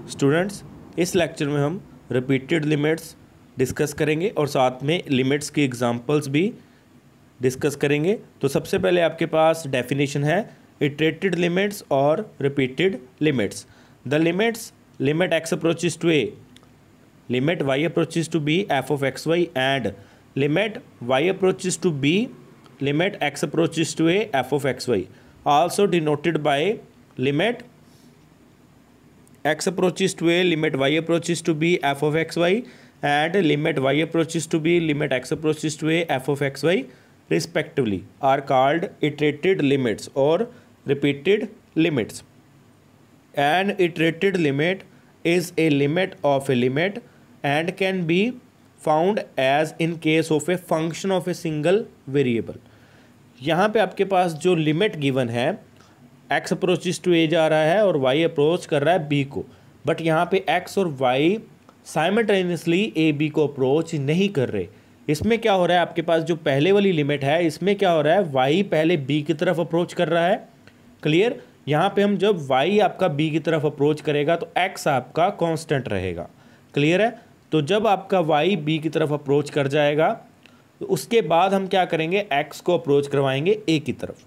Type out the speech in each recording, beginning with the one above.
Students, इस lecture में हम रिपीटेड लिमिट्स डिस्कस करेंगे और साथ में लिमिट्स की एग्जांपल्स भी डिस्कस करेंगे। तो सबसे पहले आपके पास डेफिनेशन है इटरेटेड लिमिट्स और repeated limits. The limits limit x approaches to a, limit y approaches to b f of x y and limit y approaches to b limit x approaches to a f of x y also denoted by limit x approaches to a limit y approaches to b f of x y and limit y approaches to b limit x approaches to a f of x y respectively are called iterated limits or repeated limits. An iterated limit is a limit of a limit and can be found as in case of a function of a single variable. यहाँ पे आपके पास जो limit given है x approaches to a जा रहा है और y approach कर रहा है b को, बट यहाँ पे x और y साइमल्टेनियसली a b को अप्रोच नहीं कर रहे। इसमें क्या हो रहा है, आपके पास जो पहले वाली लिमिट है इसमें क्या हो रहा है, y पहले b की तरफ अप्रोच कर रहा है। क्लियर। यहाँ पे हम जब y आपका b की तरफ अप्रोच करेगा तो x आपका कांस्टेंट रहेगा। क्लियर है। तो जब आपका y b की तरफ अप्रोच कर जाएगा तो उसके बाद हम क्या करेंगे, x को अप्रोच करवाएंगे a की तरफ।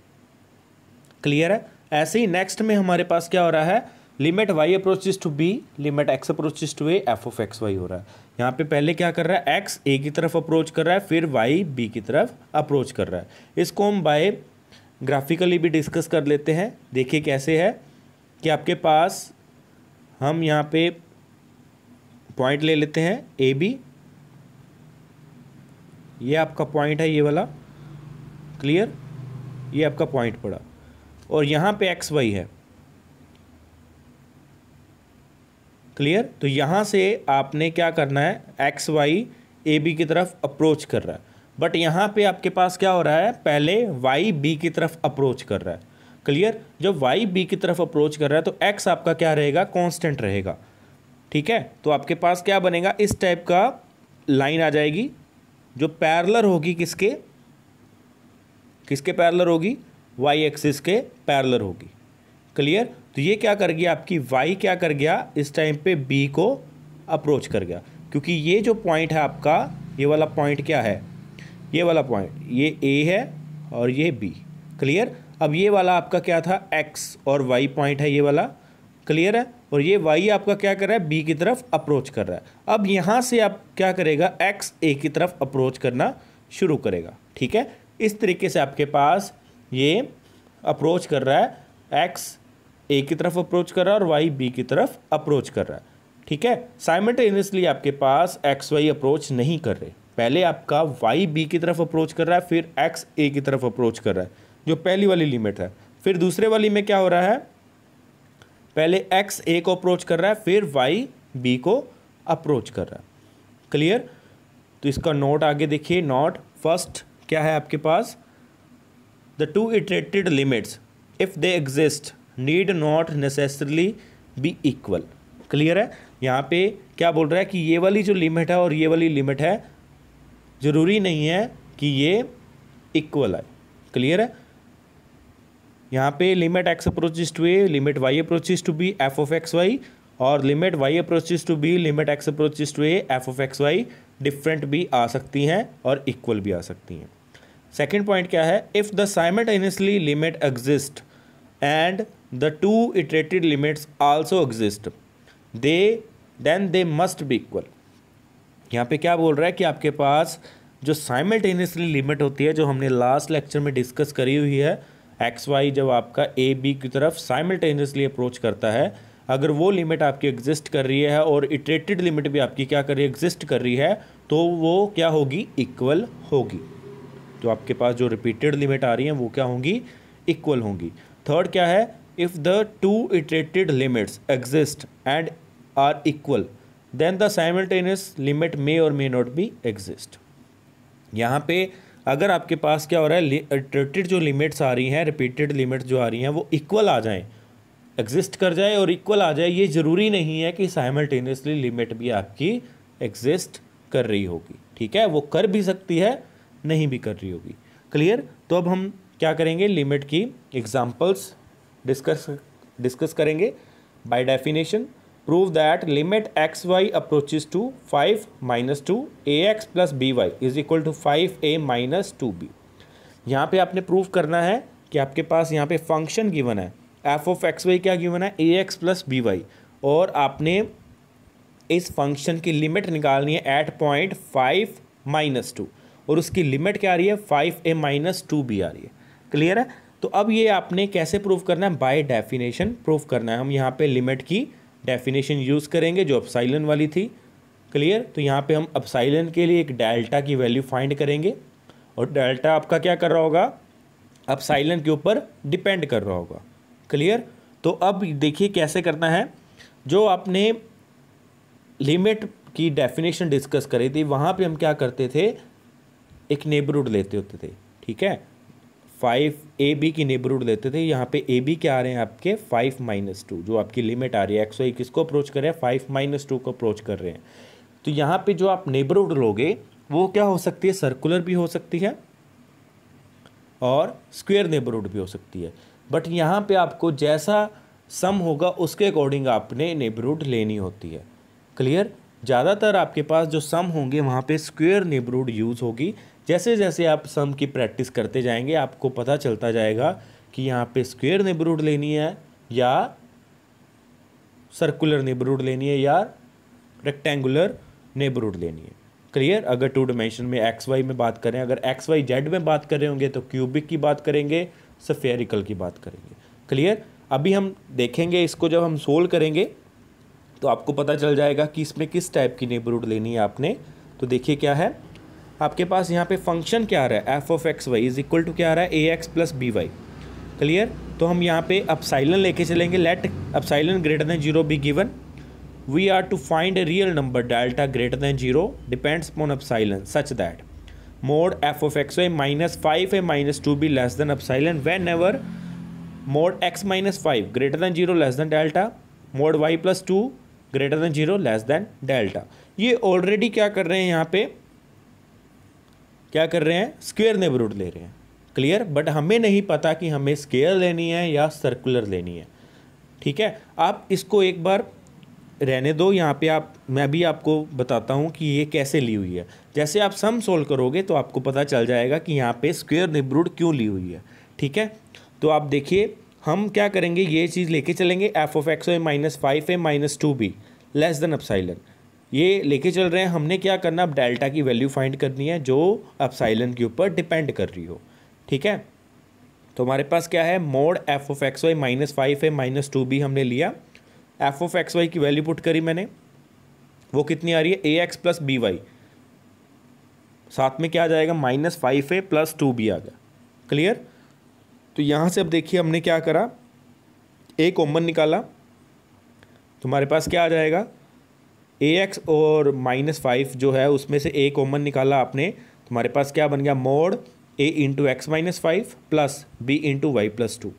क्लियर है। ऐसे ही नेक्स्ट में हमारे पास क्या हो रहा है, limit y approaches to b limit x approaches to a f of x y हो रहा है। यहाँ पे पहले क्या कर रहा है, x a की तरफ अप्रोच कर रहा है, फिर y b की तरफ अप्रोच कर रहा है। इसको हम बाय ग्राफिकली भी डिस्कस कर लेते हैं। देखिए कैसे है कि आपके पास हम यहाँ पे पॉइंट ले लेते हैं ए बी, ये आपका पॉइंट है ये वाला। क्लियर। ये आपका पॉइंट पड़ा और यहाँ पे एक्स वाई है। क्लियर। तो यहाँ से आपने क्या करना है, एक्स वाई ए बी की तरफ अप्रोच कर रहा है, बट यहाँ पे आपके पास क्या हो रहा है, पहले वाई बी की तरफ अप्रोच कर रहा है। क्लियर। जब वाई बी की तरफ अप्रोच कर रहा है तो एक्स आपका क्या रहेगा, कांस्टेंट रहेगा। ठीक है। तो आपके पास क्या बनेगा, इस टाइप का लाइन आ जाएगी जो पैरेलल होगी किसके पैरेलल होगी, y एक्सिस के पैरेलल होगी। क्लियर। तो ये क्या कर गया, आपकी y क्या कर गया, इस टाइम पे b को अप्रोच कर गया, क्योंकि ये जो पॉइंट है आपका, ये वाला पॉइंट क्या है, ये वाला पॉइंट ये a है और ये b। क्लियर। अब ये वाला आपका क्या था, x और y पॉइंट है ये वाला। क्लियर है। और ये y आपका क्या कर रहा है, b की तरफ अप्रोच कर रहा है। अब यहाँ से आप क्या करेगा, x a की तरफ अप्रोच करना शुरू करेगा। ठीक है। इस तरीके से आपके पास ये अप्रोच कर रहा है, x a की तरफ अप्रोच कर रहा है और y b की तरफ अप्रोच कर रहा है। ठीक है। साइमल्टेनियसली आपके पास x y अप्रोच नहीं कर रहे, पहले आपका y b की तरफ अप्रोच कर रहा है, फिर x a की तरफ अप्रोच कर रहा है, जो पहली वाली लिमिट है। फिर दूसरे वाली में क्या हो रहा है, पहले x a को अप्रोच कर रहा है, फिर y b को अप्रोच कर रहा है। क्लियर। तो इसका नोट आगे देखिए। नोट फर्स्ट क्या है आपके पास, The two iterated limits, if they exist, need not necessarily be equal. Clear है। यहाँ पे क्या बोल रहा है कि ये वाली जो लिमिट है और ये वाली लिमिट है, ज़रूरी नहीं है कि ये इक्वल है। क्लियर है। यहाँ पे limit x approaches to a limit y approaches to b f of x y और limit y approaches to b limit x approaches to a f of x y different भी आ सकती हैं और इक्वल भी आ सकती हैं। सेकेंड पॉइंट क्या है, if the simultaneously limit exist and the two iterated limits also exist then they must be equal. यहाँ पे क्या बोल रहा है कि आपके पास जो साइमल्टेनियसली लिमिट होती है, जो हमने लास्ट लेक्चर में डिस्कस करी हुई है, एक्स वाई जब आपका ए बी की तरफ साइमल्टेनियसली अप्रोच करता है, अगर वो लिमिट आपकी एग्जिस्ट कर रही है और इटरेटेड लिमिट भी आपकी क्या कर रही है, एग्जिस्ट कर रही है, तो वो क्या होगी, इक्वल होगी। जो आपके पास जो रिपीटेड लिमिट आ रही हैं वो क्या होंगी, इक्वल होंगी। थर्ड क्या है, if the two iterated limits exist and are equal then the simultaneous limit may or may not be exist. यहाँ पे अगर आपके पास क्या हो रहा है, इटरेटेड जो लिमिट्स आ रही हैं, रिपीटेड लिमिट्स जो आ रही हैं वो इक्वल आ जाएँ, एग्जिस्ट कर जाए और इक्वल आ जाए, ये ज़रूरी नहीं है कि साइमल्टेनियसली लिमिट भी आपकी एग्जिस्ट कर रही होगी। ठीक है। वो कर भी सकती है, नहीं भी कर रही होगी। क्लियर। तो अब हम क्या करेंगे, लिमिट की एग्जांपल्स डिस्कस करेंगे by definition. Prove that limit x y approaches to 5 minus two a x plus b y is equal to 5a minus 2b। यहाँ पे आपने प्रूव करना है कि आपके पास यहाँ पे फंक्शन गिवन है, एफ ऑफ एक्स वाई क्या गिवन है, a x plus b Y, और आपने इस फंक्शन की लिमिट निकालनी है एट पॉइंट 5 माइनस 2, और उसकी लिमिट क्या आ रही है 5a माइनस 2b आ रही है। क्लियर है? तो अब ये आपने कैसे प्रूव करना है, बाय डेफिनेशन प्रूव करना है। हम यहाँ पे लिमिट की डेफिनेशन यूज़ करेंगे जो अपसाइलन वाली थी। क्लियर? तो यहाँ पे हम अपसाइलन के लिए एक डेल्टा की वैल्यू फाइंड करेंगे, और डेल्टा आपका क्या कर रहा होगा, अपसाइलन के ऊपर डिपेंड कर रहा होगा। क्लियर? तो अब देखिए कैसे करना है। जो आपने लिमिट की डेफिनेशन डिस्कस करी थी वहाँ पे हम क्या करते थे, एक नेबरहुड लेते होते थे। ठीक है, 5ab की नेबरहुड लेते थे। यहाँ पे ab क्या आ रहे हैं आपके 5 माइनस 2, जो आपकी लिमिट आ रही है एक्स वाई किसको अप्रोच कर रहे हैं 5 माइनस 2 को अप्रोच कर रहे हैं। तो यहाँ पे जो आप नेबरहुड लोगे वो क्या हो सकती है, सर्कुलर भी हो सकती है और स्क्वायर नेबरहुड भी हो सकती है। बट यहाँ पे आपको जैसा सम होगा उसके अकॉर्डिंग आपने नेबरहुड लेनी होती है। क्लियर? ज़्यादातर आपके पास जो सम होंगे वहाँ पे स्क्वायर नेबरहुड यूज़ होगी। जैसे जैसे आप सम की प्रैक्टिस करते जाएंगे आपको पता चलता जाएगा कि यहाँ पे स्क्वायर नेबरहुड लेनी है या सर्कुलर नेबरहुड लेनी है या रेक्टेंगुलर नेबरहुड लेनी है। क्लियर? अगर 2 डायमेंशन में एक्स वाई में बात करें, अगर एक्स वाई जेड में बात कर रहे होंगे तो क्यूबिक की बात करेंगे, स्फेरिकल की बात करेंगे। क्लियर? अभी हम देखेंगे इसको, जब हम सोल्व करेंगे तो आपको पता चल जाएगा कि इसमें किस टाइप की नेबरहुड लेनी है आपने। तो देखिए क्या है आपके पास यहाँ पे फंक्शन क्या आ रहा है, f of x y is equal to क्या आ रहा है, a x plus b y. Clear? तो हम यहाँ पे अपसाइलन लेके चलेंगे। Let epsilon greater than 0 be given, we are to find a real number delta greater than 0 depends upon epsilon such that mod f of x y minus 5a minus 2b less than epsilon whenever mod x minus 5 greater than 0 less than delta, mod y plus 2 greater than 0 less than delta. ये already क्या कर रहे हैं, यहाँ पे क्या कर रहे हैं, स्क्वायर नेबरहुड ले रहे हैं। क्लियर? बट हमें नहीं पता कि हमें स्क्वायर लेनी है या सर्कुलर लेनी है। ठीक है, आप इसको एक बार रहने दो यहाँ पे, मैं भी आपको बताता हूँ कि ये कैसे ली हुई है। जैसे आप सम सोल्व करोगे तो आपको पता चल जाएगा कि यहाँ पे स्क्वायर नेबरहुड क्यों ली हुई है। ठीक है, तो आप देखिए हम क्या करेंगे, ये चीज़ लेके चलेंगे f of x y minus 5a minus 2b less than epsilon, ये लेके चल रहे हैं। हमने क्या करना, अब डेल्टा की वैल्यू फाइंड करनी है जो अपसाइलन के ऊपर डिपेंड कर रही हो। ठीक है, तो हमारे पास क्या है, mod f of x y minus 5a minus 2b हमने लिया। एफ ऑफ एक्स वाई की वैल्यू पुट करी मैंने, वो कितनी आ रही है, a x plus b y, साथ में क्या आ जाएगा माइनस 5a प्लस 2b आ गया। क्लियर? तो यहाँ से अब देखिए हमने क्या करा, ए कॉमन निकाला, तुम्हारे पास क्या आ जाएगा, ए एक्स और माइनस 5 जो है उसमें से ए कॉमन निकाला आपने, तुम्हारे पास क्या बन गया, mod a into x minus 5 plus b into y plus 2।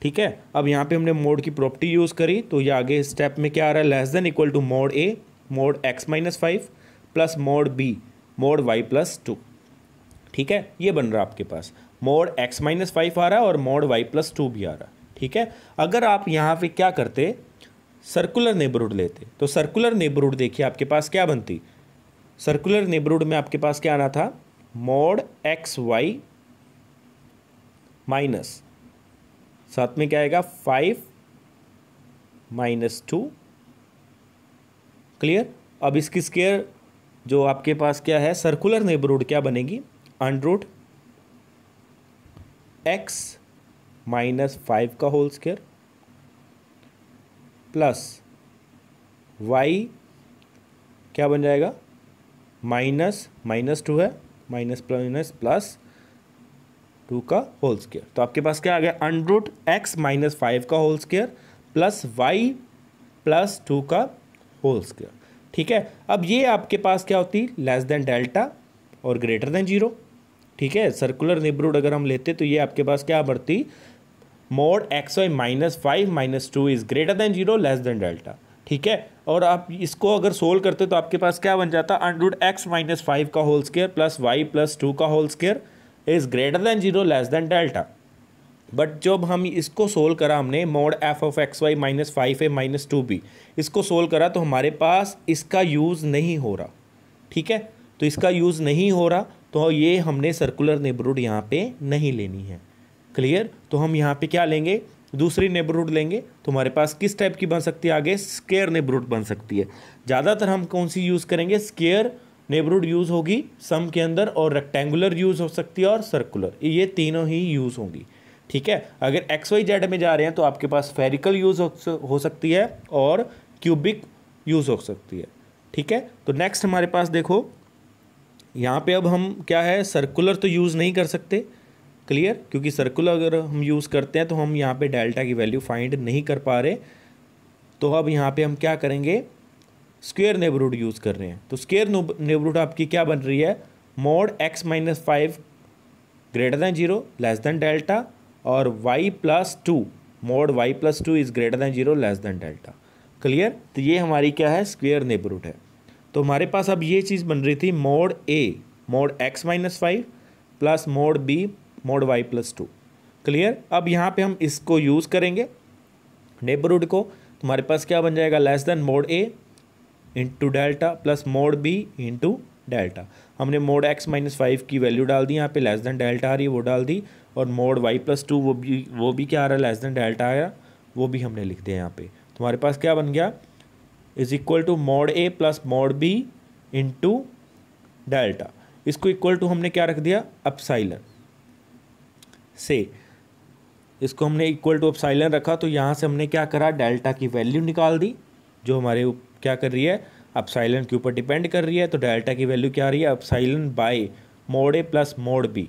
ठीक है, अब यहाँ पे हमने मोड की प्रॉपर्टी यूज़ करी तो ये आगे स्टेप में क्या आ रहा है, less than equal to mod a mod x minus 5 plus mod b mod y plus 2। ठीक है, ये बन रहा है आपके पास, मोड एक्स माइनस 5 आ रहा है और मोड वाई प्लस 2 भी आ रहा है। ठीक है, अगर आप यहाँ पे क्या करते, सर्कुलर नेबरहुड लेते, तो सर्कुलर नेबरहुड देखिए आपके पास क्या बनती, सर्कुलर नेबरहुड में आपके पास क्या आना था, मोड एक्स वाई माइनस साथ में क्या आएगा 5 माइनस 2। क्लियर? अब इसकी स्क्वायर जो आपके पास क्या है, सर्कुलर नेबरहुड क्या बनेगी, अंडर एक्स माइनस 5 का होल स्क्वायर प्लस वाई क्या बन जाएगा, माइनस 2 है, माइनस प्लस 2 का होल स्क्वायर। तो आपके पास क्या आ गया, अंडर एक्स माइनस 5 का whole square plus y plus 2 का होल स्क्वायर। ठीक है, अब ये आपके पास क्या होती, लेस देन डेल्टा और ग्रेटर देन 0। ठीक है, सर्कुलर नेबरहुड अगर हम लेते तो ये आपके पास क्या बढ़ती, mod x y minus 5 minus 2 is greater than 0 less than delta. ठीक है, और आप इसको अगर सोल्व करते तो आपके पास क्या बन जाता, अंडर एक्स माइनस 5 का whole square plus y plus 2 का whole square is greater than 0 less than delta. But जब हम इसको सोल्व करा हमने mod f of x y minus 5a minus 2b, इसको सोल्व करा तो हमारे पास इसका यूज़ नहीं हो रहा। ठीक है, तो इसका यूज़ नहीं हो रहा, तो ये हमने सर्कुलर नेबरहुड यहाँ पे नहीं लेनी है। क्लियर? तो हम यहाँ पे क्या लेंगे, दूसरी नेबरहुड लेंगे। तो हमारे पास किस टाइप की बन सकती है आगे, स्क्वायर नेबरहुड बन सकती है। ज़्यादातर हम कौन सी यूज़ करेंगे, स्क्वायर नेबरहुड यूज़ होगी सम के अंदर, और रेक्टेंगुलर यूज़ हो सकती है और सर्कुलर, ये तीनों ही यूज़ होंगी। ठीक है, अगर एक्स वाई जेड में जा रहे हैं तो आपके पास स्फेरिकल यूज़ हो सकती है और क्यूबिक यूज़ हो सकती है। ठीक है, तो नेक्स्ट हमारे पास देखो यहाँ पे अब हम क्या है, सर्कुलर तो यूज़ नहीं कर सकते। क्लियर? क्योंकि सर्कुलर अगर हम यूज़ करते हैं तो हम यहाँ पे डेल्टा की वैल्यू फाइंड नहीं कर पा रहे। तो अब यहाँ पे हम क्या करेंगे, स्क्वायर नेबरहुड यूज़ कर रहे हैं। तो स्क्वायर नेबरहुड आपकी क्या बन रही है, mod x minus 5 greater than 0 less than delta, और y plus 2 mod y plus 2 is greater than 0 less than delta. Clear? तो ये हमारी क्या है, स्क्वायर नेबरहुड है। तो हमारे पास अब ये चीज़ बन रही थी mod a mod x minus 5 plus mod b mod y plus 2। Clear? अब यहाँ पे हम इसको यूज़ करेंगे नेबरहुड को, तो हमारे पास क्या बन जाएगा, less than mod a into delta plus mod b into delta. हमने मॉड x माइनस 5 की वैल्यू डाल दी यहाँ पे, लेस देन डेल्टा आ रही है वो डाल दी, और मॉड y प्लस 2 वो भी क्या आ रहा है, लेस देन डेल्टा आया, वो भी हमने लिख दिया यहाँ पे। तो हमारे पास क्या बन गया, is equal to mod a plus mod b into delta. इसको इक्वल टू हमने क्या रख दिया, अपसाइलन से, इसको हमने इक्वल टू अपसाइलन रखा। तो यहाँ से हमने क्या करा, डेल्टा की वैल्यू निकाल दी जो हमारे क्या कर रही है, अपसाइलन के ऊपर डिपेंड कर रही है। तो डेल्टा की वैल्यू क्या आ रही है, epsilon by mod a plus mod b.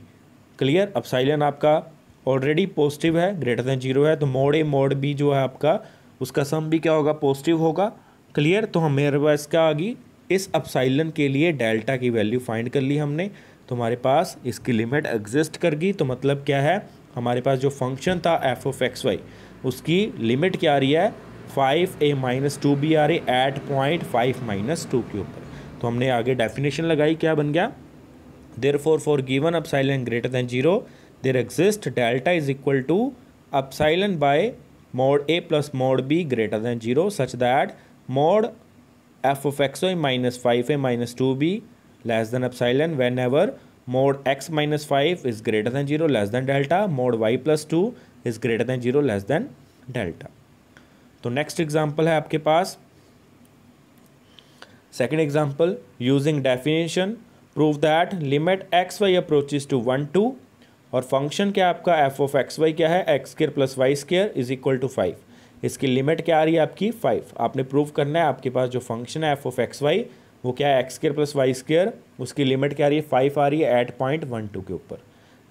Clear? Epsilon आपका ऑलरेडी पॉजिटिव है, ग्रेटर देन 0 है, तो मॉड ए मॉड बी जो है आपका, उसका सम भी क्या होगा, पॉजिटिव होगा। क्लियर? तो हम मेरे पास क्या आ गई, इस अपसाइलन के लिए डेल्टा की वैल्यू फाइंड कर ली हमने, तो हमारे पास इसकी लिमिट एग्जिस्ट कर गई। तो मतलब क्या है, हमारे पास जो फंक्शन था एफ ऑफ एक्स वाई, उसकी लिमिट क्या आ रही है, 5a माइनस 2b आ रही एट पॉइंट 5 माइनस 2 के ऊपर। तो हमने आगे डेफिनेशन लगाई, क्या बन गया, therefore for given epsilon greater than 0 there exist delta is equal to epsilon by mod a plus mod b greater than 0 such that mod f of x y minus 5a minus 2b less than epsilon whenever mod x minus 5 is greater than 0 less than delta, mod y plus 2 is greater than 0 less than delta। तो next example है आपके पास, second example, using definition prove that limit x y approaches to 1 2, और function क्या आपका F of x y क्या है, x square plus y square is equal to 5। इसकी लिमिट क्या आ रही है आपकी, 5। आपने प्रूव करना है, आपके पास जो फंक्शन है एफ ऑफ एक्स वाई वो क्या है, x square plus y square, उसकी लिमिट क्या आ रही है, 5 आ रही है एट पॉइंट 1 2 के ऊपर।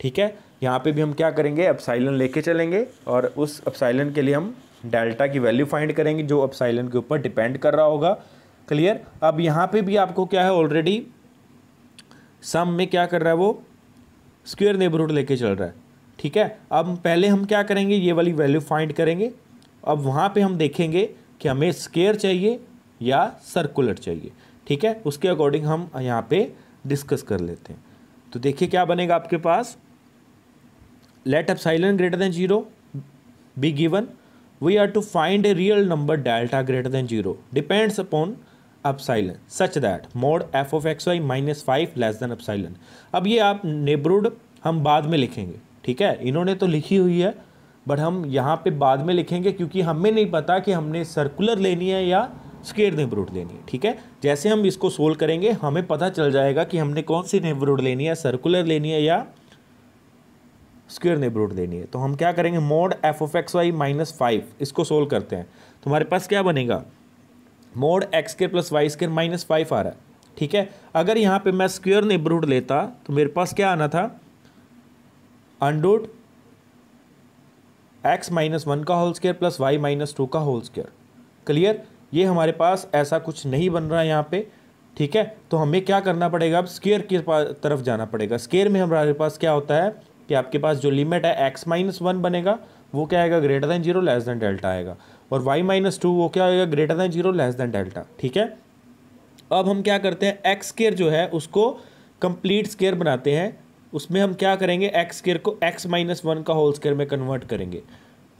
ठीक है, यहाँ पे भी हम क्या करेंगे, अपसाइलन लेके चलेंगे, और उस अपसाइलन के लिए हम डेल्टा की वैल्यू फाइंड करेंगे जो अपसाइलन के ऊपर डिपेंड कर रहा होगा। क्लियर? अब यहाँ पे भी आपको क्या है, ऑलरेडी सम में क्या कर रहा है, वो स्क्वायर नेबरहुड लेके चल रहा है। ठीक है, अब पहले हम क्या करेंगे, ये वाली वैल्यू फाइंड करेंगे। अब वहाँ पे हम देखेंगे कि हमें स्क्वायर चाहिए या सर्कुलर चाहिए। ठीक है, उसके अकॉर्डिंग हम यहाँ पे डिस्कस कर लेते हैं। तो देखिए क्या बनेगा आपके पास, let epsilon greater than 0 be given, we are to find a real number delta greater than 0 depends upon epsilon such that mod f of x y minus 5 less than epsilon. अब ये आप नेबरहुड हम बाद में लिखेंगे। ठीक है, इन्होंने तो लिखी हुई है बट हम यहाँ पे बाद में लिखेंगे, क्योंकि हमें नहीं पता कि हमने सर्कुलर लेनी है या स्क्वायर नेबरहुड लेनी है। ठीक है, जैसे हम इसको सोल्व करेंगे हमें पता चल जाएगा कि हमने कौन सी नेबरहुड लेनी है, सर्कुलर लेनी है या स्क्वायर नेबरहुड लेनी है। तो हम क्या करेंगे, mod f of x y minus 5 इसको सोल्व करते हैं। तो हमारे पास क्या बनेगा, mod x square plus y square minus 5 आ रहा है। ठीक है, अगर यहाँ पे मैं स्क्वायर नेबरहुड लेता तो मेरे पास क्या आना था, अंडर एक्स माइनस 1 का whole square plus y minus 2 का होल स्क्वायर। क्लियर? ये हमारे पास ऐसा कुछ नहीं बन रहा है यहाँ पे। ठीक है, तो हमें क्या करना पड़ेगा, अब स्क्वायर की तरफ जाना पड़ेगा। स्क्वायर में हमारे पास क्या होता है कि आपके पास जो लिमिट है एक्स माइनस 1 बनेगा वो क्या आएगा, greater than 0 less than delta आएगा, और वाई माइनस 2 वो क्या आएगा, greater than 0 less than delta. ठीक है, अब हम क्या करते हैं, एक्स स्क्वायर जो है उसको कंप्लीट स्क्वायर बनाते हैं, उसमें हम क्या करेंगे, एक्स स्क्वायर को एक्स माइनस वन का होल स्क्वायर में कन्वर्ट करेंगे।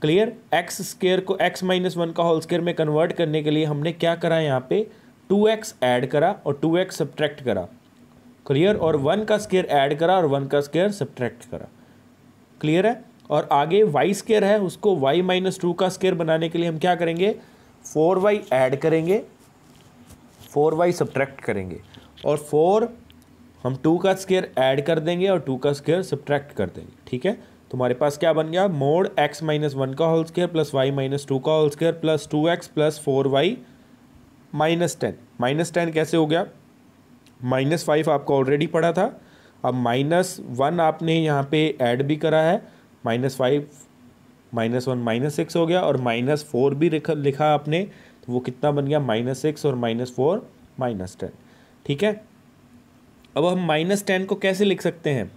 क्लियर, एक्स स्क्वायर को एक्स माइनस वन का होल स्क्वायर में कन्वर्ट करने के लिए हमने क्या करा, यहाँ पे 2x ऐड करा और 2x सब्ट्रैक्ट करा। क्लियर, और 1 का स्क्वायर ऐड करा और 1 का स्क्वायर सब्ट्रैक्ट करा। क्लियर है। और आगे वाई स्क्वायर है, उसको y माइनस टू का स्क्वायर बनाने के लिए हम क्या करेंगे, 4y ऐड करेंगे, 4y सब्ट्रैक्ट करेंगे, और 4 हम 2 का स्क्वायर ऐड कर देंगे और 2 का स्क्वायर सब्ट्रैक्ट कर देंगे। ठीक है, तुम्हारे पास क्या बन गया, मोड x माइनस वन का whole square plus y minus two का whole square plus 2x plus 4y minus 10। Minus 10 कैसे हो गया, -5 आपको ऑलरेडी पढ़ा था, अब -1 आपने यहाँ पे ऐड भी करा है, -5 -1 -6 हो गया, और -4 भी लिखा आपने, तो वो कितना बन गया, -6 और -4 -10। ठीक है, अब हम -10 को कैसे लिख सकते हैं,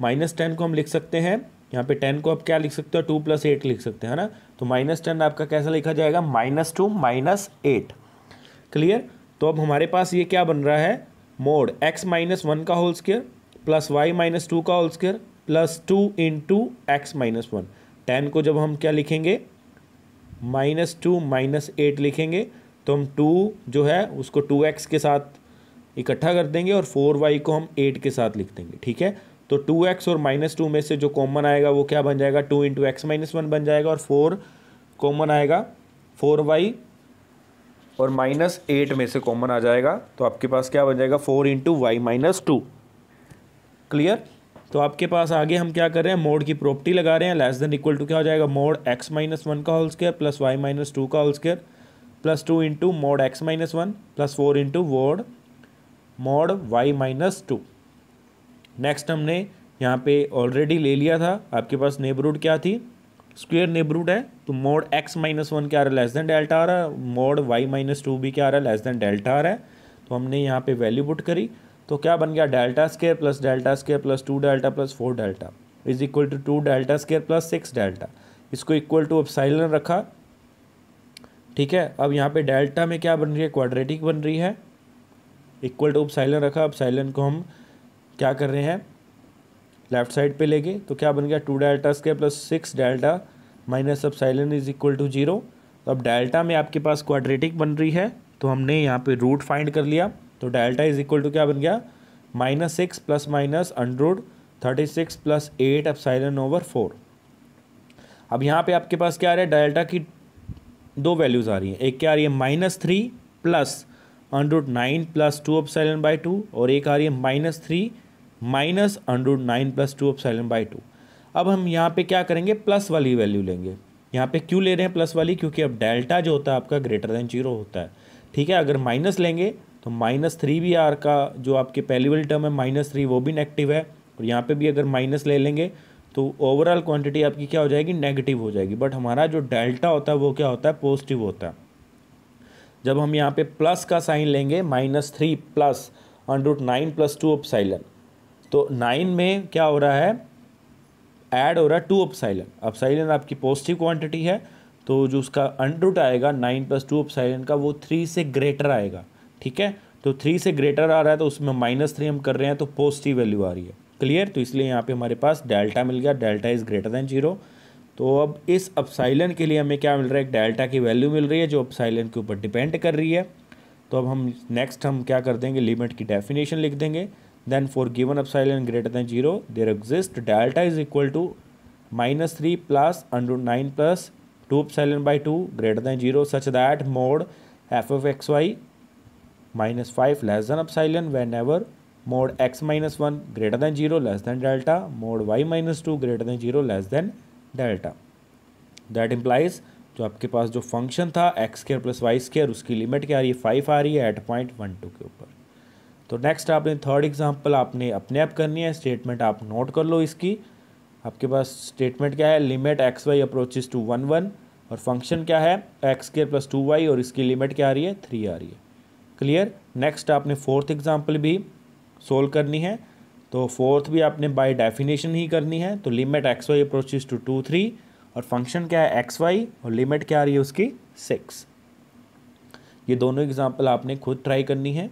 -10 को हम लिख सकते हैं, यहाँ पे 10 को आप क्या लिख सकते हो, 2 + 8 लिख सकते हैं, है ना। तो -10 आपका कैसा लिखा जाएगा, -2 -8। क्लियर, तो अब हमारे पास ये क्या बन रहा है, मोड x माइनस वन का whole square plus y minus two का whole square plus 2 into x minus one. 10 को जब हम क्या लिखेंगे, -2 -8 लिखेंगे, तो हम 2 जो है उसको 2x के साथ इकट्ठा कर देंगे और 4y को हम 8 के साथ लिख देंगे। ठीक है, तो 2x और -2 में से जो कॉमन आएगा वो क्या बन जाएगा, 2 इंटू एक्स माइनस वन बन जाएगा, और 4 कॉमन आएगा, 4y और -8 में से कॉमन आ जाएगा, तो आपके पास क्या बन जाएगा, 4 into y minus two. Clear, तो आपके पास आगे हम क्या कर रहे हैं, मोड की प्रॉपर्टी लगा रहे हैं, लेस देन इक्वल टू क्या हो जाएगा, मोड x माइनस वन का whole square plus y minus two का whole square plus 2 into mod x minus one plus 4 into mod y minus two. Next हमने यहाँ पे ऑलरेडी ले लिया था, आपके पास नेबरहुड क्या थी, स्क्वायर नेबरहुड है, तो मोड x माइनस वन क्या आ रहा है, लेस देन डेल्टा आ रहा है, मोड y माइनस टू भी क्या आ रहा है, लेस देन डेल्टा आ रहा है। तो हमने यहाँ पे वैल्यू पुट करी, तो क्या बन गया, delta square plus 2 delta plus 4 delta is equal to 2 delta square plus 6 delta. इसको इक्वल टू एप्सिलॉन रखा। ठीक है, अब यहाँ पे डेल्टा में क्या बन रही है, क्वाड्रेटिक बन रही है, इक्वल टू एप्सिलॉन रखा। एप्सिलॉन को हम क्या कर रहे हैं, लेफ्ट साइड पे लेंगे, तो क्या बन गया, 2 delta square plus 6 delta minus epsilon is equal to 0। तो अब डेल्टा में आपके पास क्वाड्रेटिक बन रही है, तो हमने यहाँ पे रूट फाइंड कर लिया, तो डेल्टा इज इक्वल टू क्या बन गया, -6 plus minus under 36 plus 8 epsilon over 4। अब यहाँ पे आपके पास क्या आ रहा है, डेल्टा की दो वैल्यूज़ आ रही हैं, एक क्या आ रही है -3 प्लस √9 प्लस 2 एप्सिलॉन बाई 2, और एक आ रही है -3 माइनस √9 प्लस 2 एप्सिलॉन बाई 2। अब हम यहाँ पे क्या करेंगे, प्लस वाली वैल्यू लेंगे। यहाँ पे क्यों ले रहे हैं प्लस वाली, क्योंकि अब डेल्टा जो होता है आपका ग्रेटर देन 0 होता है। ठीक है, अगर माइनस लेंगे तो -3 भी आर का जो आपके पहली वाली टर्म है -3 वो भी नेगेटिव है, और यहाँ पे भी अगर माइनस ले लेंगे तो ओवरऑल क्वांटिटी आपकी क्या हो जाएगी, नेगेटिव हो जाएगी। बट हमारा जो डेल्टा होता है वो क्या होता है, पॉजिटिव होता है। जब हम यहाँ पे प्लस का साइन लेंगे, -3 प्लस √9 प्लस 2 एप्सिलॉन, तो 9 में क्या हो रहा है, ऐड हो रहा है 2 एप्सिलॉन। एप्सिलॉन आपकी पॉजिटिव क्वांटिटी है, तो जो उसका अंडर आएगा 9 प्लस 2 एप्सिलॉन का, वो 3 से ग्रेटर आएगा। ठीक है, तो 3 से ग्रेटर आ रहा है, तो उसमें -3 हम कर रहे हैं, तो पॉजिटिव वैल्यू आ रही है। क्लियर, तो इसलिए यहाँ पे हमारे पास डेल्टा मिल गया, डेल्टा इज़ ग्रेटर देन 0। तो अब इस एप्सिलॉन के लिए हमें क्या मिल रहा है, एक डेल्टा की वैल्यू मिल रही है जो एप्सिलॉन के ऊपर डिपेंड कर रही है। तो अब हम नेक्स्ट हम क्या कर देंगे, लिमिट की डेफिनेशन लिख देंगे। Then for given epsilon greater than 0, there exists delta is equal to -3 plus √9 plus 2 epsilon by 2 greater than 0, such that mod f of xy -5 less than epsilon whenever mod x minus 1 greater than 0 less than delta, mod y minus 2 greater than 0 less than delta. That implies जो आपके पास जो function था x square plus y square, उसकी limit क्या आ रही है, 5 आ रही है एट पॉइंट 1 2 के ऊपर। तो नेक्स्ट आपने थर्ड एग्जांपल आपने अपने आप करनी है, स्टेटमेंट आप नोट कर लो इसकी। आपके पास स्टेटमेंट क्या है, limit x y approaches to 1 1, और फंक्शन क्या है एक्स स्क्वायर प्लस 2y, और इसकी लिमिट क्या आ रही है, 3 आ रही है। क्लियर, नेक्स्ट आपने फोर्थ एग्जांपल भी सोल्व करनी है, तो फोर्थ भी आपने बाय डेफिनेशन ही करनी है। तो limit x y approaches to 2 3, और फंक्शन क्या है एक्स वाई, और लिमिट क्या आ रही है उसकी 6। ये दोनों एग्जाम्पल आपने खुद ट्राई करनी है।